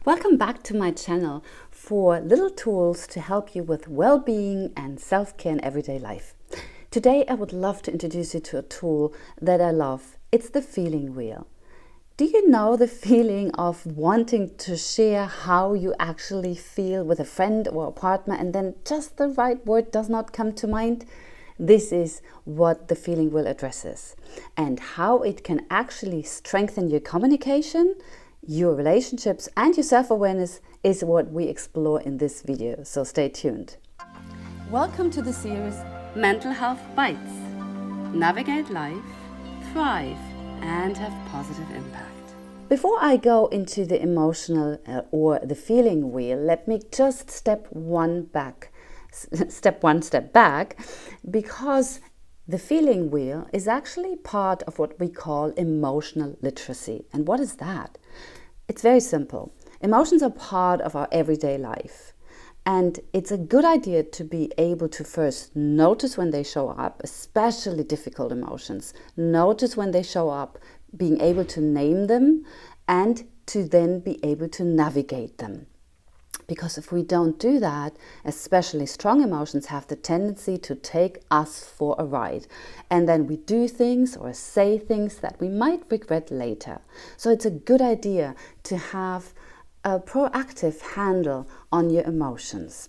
Welcome back to my channel for little tools to help you with well-being and self-care in everyday life. Today I would love to introduce you to a tool that I love. It's the feeling wheel. Do you know the feeling of wanting to share how you actually feel with a friend or a partner and then just the right word does not come to mind? This is what the feeling wheel addresses, and how it can actually strengthen your communication, your relationships and your self-awareness is what we explore in this video, so stay tuned. Welcome to the series Mental Health Bites. Navigate life, thrive and have positive impact. Before I go into the emotional or the feeling wheel, let me just step one step back, because the feeling wheel is actually part of what we call emotional literacy. And what is that? It's very simple. Emotions are part of our everyday life. And it's a good idea to be able to first notice when they show up, especially difficult emotions. Notice when they show up, being able to name them, and to then be able to navigate them. Because if we don't do that, especially strong emotions have the tendency to take us for a ride. And then we do things or say things that we might regret later. So it's a good idea to have a proactive handle on your emotions.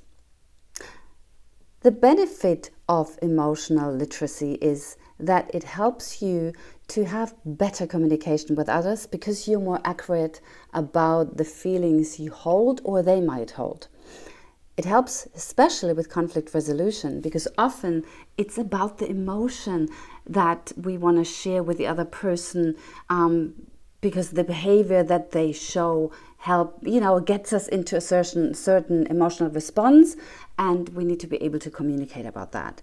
The benefit of emotional literacy is that it helps you to have better communication with others because you're more accurate about the feelings you hold or they might hold. It helps especially with conflict resolution because often it's about the emotion that we want to share with the other person, because the behavior that they show gets us into a certain emotional response, and we need to be able to communicate about that.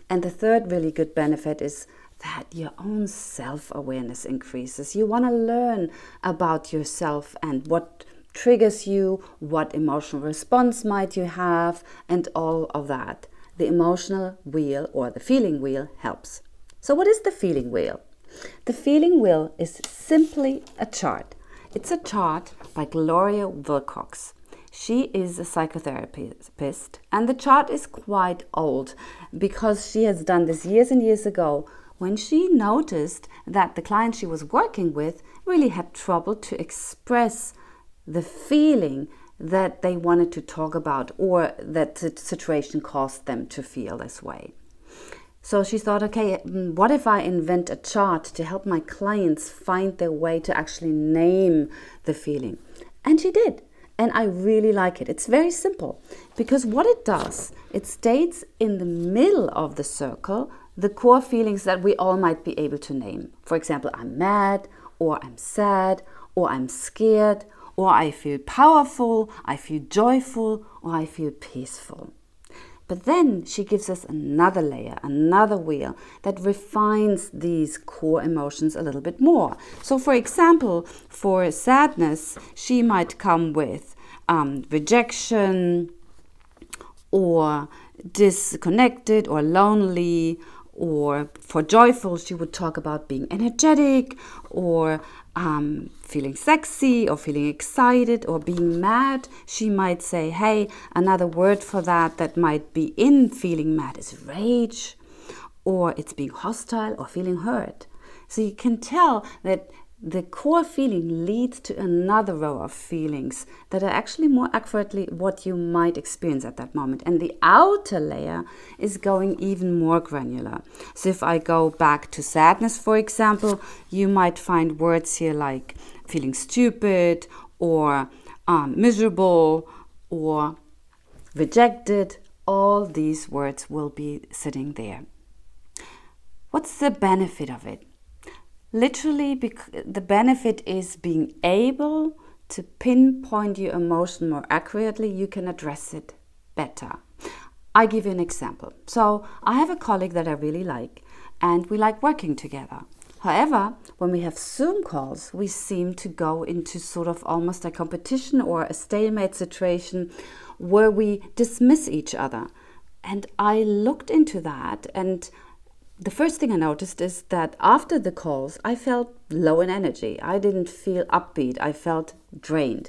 And the third really good benefit is that your own self-awareness increases. You want to learn about yourself and what triggers you, what emotional response might you have, and all of that. The emotional wheel or the feeling wheel helps. So what is the feeling wheel? The feeling wheel is simply a chart. It's a chart by Gloria Willcox. She is a psychotherapist, and the chart is quite old because she has done this years and years ago when she noticed that the client she was working with really had trouble to express the feeling that they wanted to talk about, or that the situation caused them to feel this way. So she thought, okay, what if I invent a chart to help my clients find their way to actually name the feeling? And she did. And I really like it. It's very simple because what it does, it states in the middle of the circle the core feelings that we all might be able to name. For example, I'm mad, or I'm sad, or I'm scared, or I feel powerful, I feel joyful, or I feel peaceful. But then she gives us another layer, another wheel that refines these core emotions a little bit more. So for example, for sadness, she might come with rejection, or disconnected, or lonely. Or for joyful, she would talk about being energetic, or feeling sexy, or feeling excited, or being mad. She might say, hey, another word for that might be in feeling mad is rage, or it's being hostile or feeling hurt. So you can tell that the core feeling leads to another row of feelings that are actually more accurately what you might experience at that moment. And the outer layer is going even more granular. So if I go back to sadness, for example, you might find words here like feeling stupid, or miserable, or rejected. All these words will be sitting there. What's the benefit of it? Literally, the benefit is being able to pinpoint your emotion more accurately. You can address it better. I give you an example. So I have a colleague that I really like, and we like working together. However, when we have Zoom calls, we seem to go into sort of almost a competition or a stalemate situation where we dismiss each other. And I looked into that, and the first thing I noticed is that after the calls, I felt low in energy. I didn't feel upbeat. I felt drained.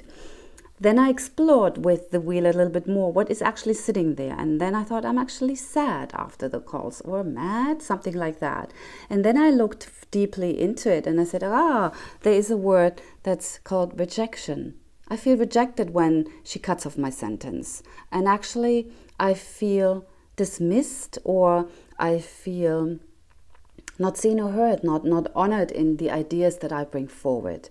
Then I explored with the wheel a little bit more what is actually sitting there. And then I thought, I'm actually sad after the calls, or mad, something like that. And then I looked deeply into it and I said, there is a word that's called rejection. I feel rejected when she cuts off my sentence. And actually, I feel dismissed, or I feel not seen or heard, not honored in the ideas that I bring forward.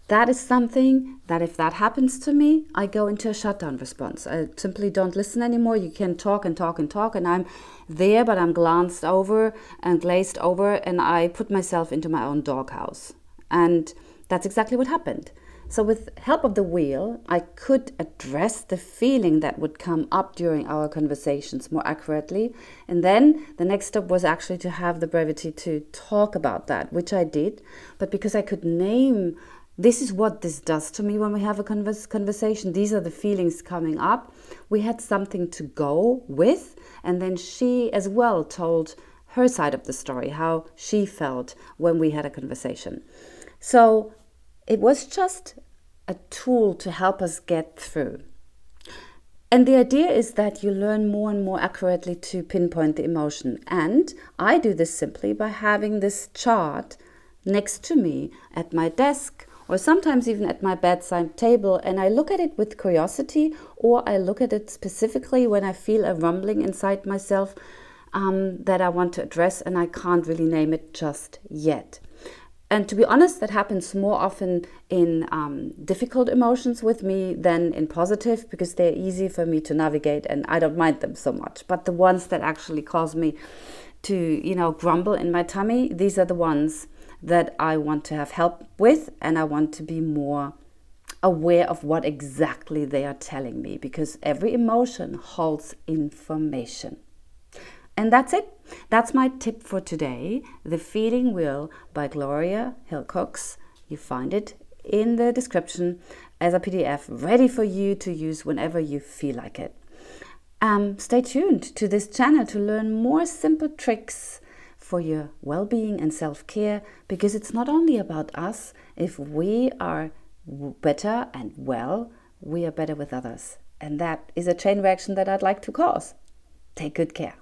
That is something that if that happens to me, I go into a shutdown response. I simply don't listen anymore. You can talk and talk and talk, and I'm there, but I'm glanced over and glazed over, and I put myself into my own doghouse. And that's exactly what happened. So with help of the wheel, I could address the feeling that would come up during our conversations more accurately. And then the next step was actually to have the brevity to talk about that, which I did. But because I could name, this is what this does to me when we have a conversation, these are the feelings coming up, we had something to go with. And then she as well told her side of the story, how she felt when we had a conversation. So it was just a tool to help us get through. And the idea is that you learn more and more accurately to pinpoint the emotion. And I do this simply by having this chart next to me at my desk, or sometimes even at my bedside table, and I look at it with curiosity, or I look at it specifically when I feel a rumbling inside myself that I want to address, and I can't really name it just yet. And to be honest, that happens more often in difficult emotions with me than in positive, because they're easy for me to navigate and I don't mind them so much. But the ones that actually cause me to, grumble in my tummy, these are the ones that I want to have help with, and I want to be more aware of what exactly they are telling me, because every emotion holds information. And that's it. That's my tip for today. The Feeling Wheel by Gloria Willcox. You find it in the description as a PDF, ready for you to use whenever you feel like it. Stay tuned to this channel to learn more simple tricks for your well-being and self-care, because it's not only about us. If we are better and well, we are better with others. And that is a chain reaction that I'd like to cause. Take good care.